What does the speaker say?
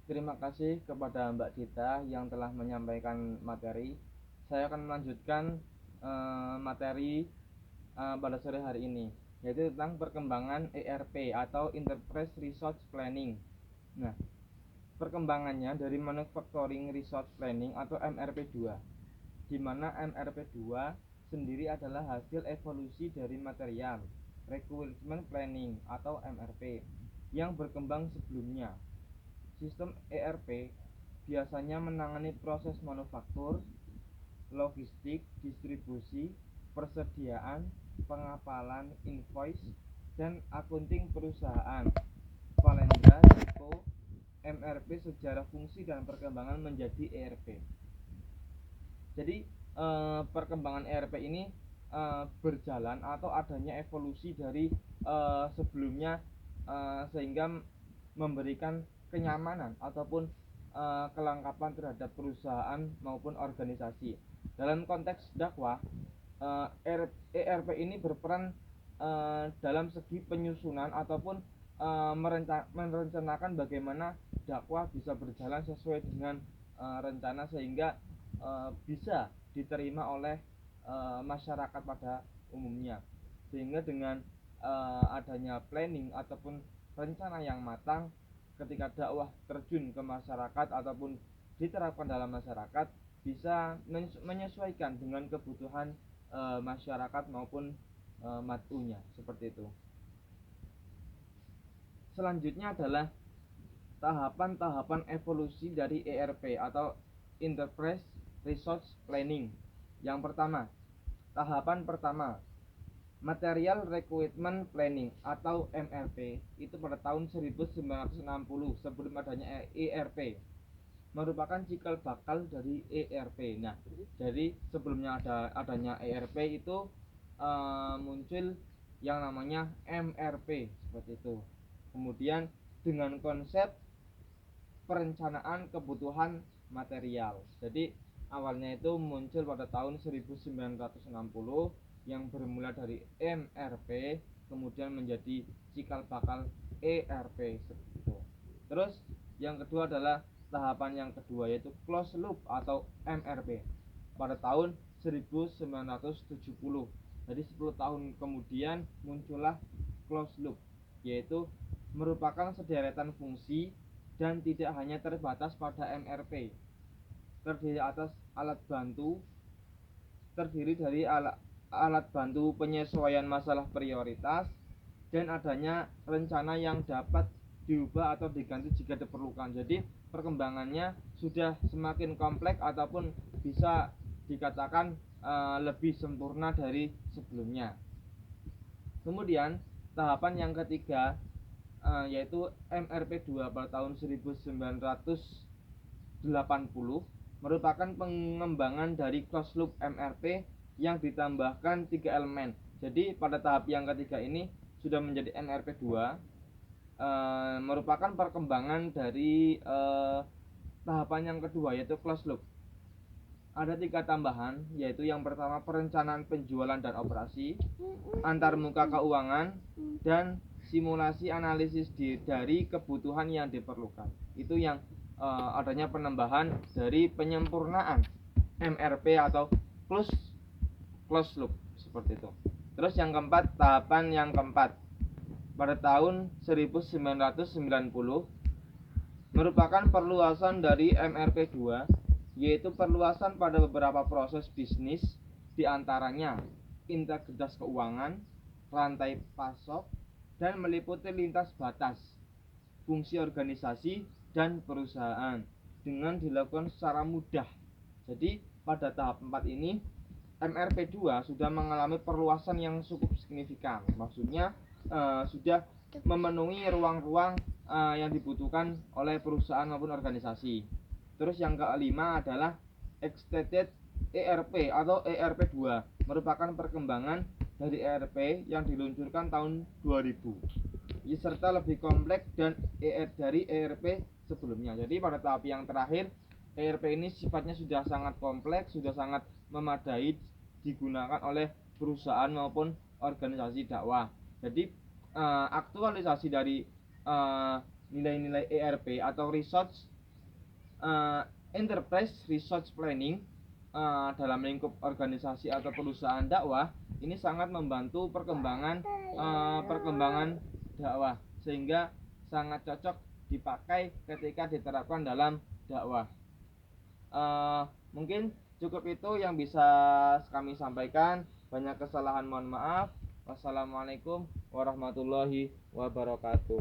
Terima kasih kepada Mbak Dita yang telah menyampaikan materi. Saya akan melanjutkan materi pada sore hari ini, yaitu tentang perkembangan ERP atau Enterprise Resource Planning. Nah, perkembangannya dari Manufacturing Resource Planning atau MRP2, di mana MRP2 sendiri adalah hasil evolusi dari Material Requirement Planning atau MRP yang berkembang sebelumnya. Sistem ERP biasanya menangani proses manufaktur, logistik, distribusi, persediaan, pengapalan invoice, dan akunting perusahaan. Valendra, Chico, MRP sejarah fungsi dan perkembangan menjadi ERP. Jadi perkembangan ERP ini berjalan atau adanya evolusi dari sebelumnya, sehingga memberikan kenyamanan ataupun kelengkapan terhadap perusahaan maupun organisasi. Dalam konteks dakwah, ERP ini berperan dalam segi penyusunan ataupun merencanakan bagaimana dakwah bisa berjalan sesuai dengan rencana, sehingga bisa diterima oleh masyarakat pada umumnya. Sehingga dengan adanya planning ataupun rencana yang matang, ketika dakwah terjun ke masyarakat ataupun diterapkan dalam masyarakat, bisa menyesuaikan dengan kebutuhan masyarakat maupun matunya, seperti itu. Selanjutnya adalah tahapan-tahapan evolusi dari ERP atau Enterprise Resource Planning. Yang pertama, tahapan pertama, Material Requirement Planning atau MRP, itu pada tahun 1960 sebelum adanya ERP, merupakan cikal bakal dari ERP. Nah, jadi sebelumnya adanya ERP itu muncul yang namanya MRP, seperti itu. Kemudian dengan konsep perencanaan kebutuhan material. Jadi awalnya itu muncul pada tahun 1960 yang bermula dari MRP, kemudian menjadi cikal bakal ERP, seperti itu. Terus yang kedua adalah tahapan yang kedua, yaitu closed loop atau MRP pada tahun 1970. Jadi 10 tahun kemudian muncullah closed loop, yaitu merupakan sederetan fungsi dan tidak hanya terbatas pada MRP. Terdiri atas alat bantu, terdiri dari alat bantu penyesuaian masalah prioritas, dan adanya rencana yang dapat diubah atau diganti jika diperlukan. Jadi perkembangannya sudah semakin kompleks ataupun bisa dikatakan lebih sempurna dari sebelumnya. Kemudian tahapan yang ketiga yaitu MRP2 pada tahun 1980 merupakan pengembangan dari closed loop MRP yang ditambahkan 3 elemen. Jadi pada tahap yang ketiga ini sudah menjadi MRP2, merupakan perkembangan dari tahapan yang kedua, yaitu closed loop. Ada 3 tambahan, yaitu yang pertama perencanaan penjualan dan operasi, antar muka keuangan, dan simulasi analisis dari kebutuhan yang diperlukan. Itu yang adanya penambahan dari penyempurnaan MRP atau closed loop, seperti itu. Terus yang keempat, tahapan yang keempat pada tahun 1990 merupakan perluasan dari MRP2, yaitu perluasan pada beberapa proses bisnis, diantaranya integritas keuangan, rantai pasok, dan meliputi lintas batas, fungsi organisasi, dan perusahaan dengan dilakukan secara mudah. Jadi pada tahap 4 ini MRP2 sudah mengalami perluasan yang cukup signifikan. Maksudnya sudah memenuhi ruang-ruang yang dibutuhkan oleh perusahaan maupun organisasi. Terus yang kelima adalah Extended ERP atau ERP2, merupakan perkembangan dari ERP yang diluncurkan tahun 2000, serta lebih kompleks dari ERP sebelumnya. Jadi pada tahap yang terakhir, ERP ini sifatnya sudah sangat kompleks, sudah sangat memadai digunakan oleh perusahaan maupun organisasi dakwah. Jadi aktualisasi dari nilai-nilai ERP atau resource enterprise resource planning dalam lingkup organisasi atau perusahaan dakwah ini sangat membantu perkembangan dakwah, sehingga sangat cocok dipakai ketika diterapkan dalam dakwah. Mungkin cukup itu yang bisa kami sampaikan. Banyak kesalahan mohon maaf. Wassalamualaikum warahmatullahi wabarakatuh.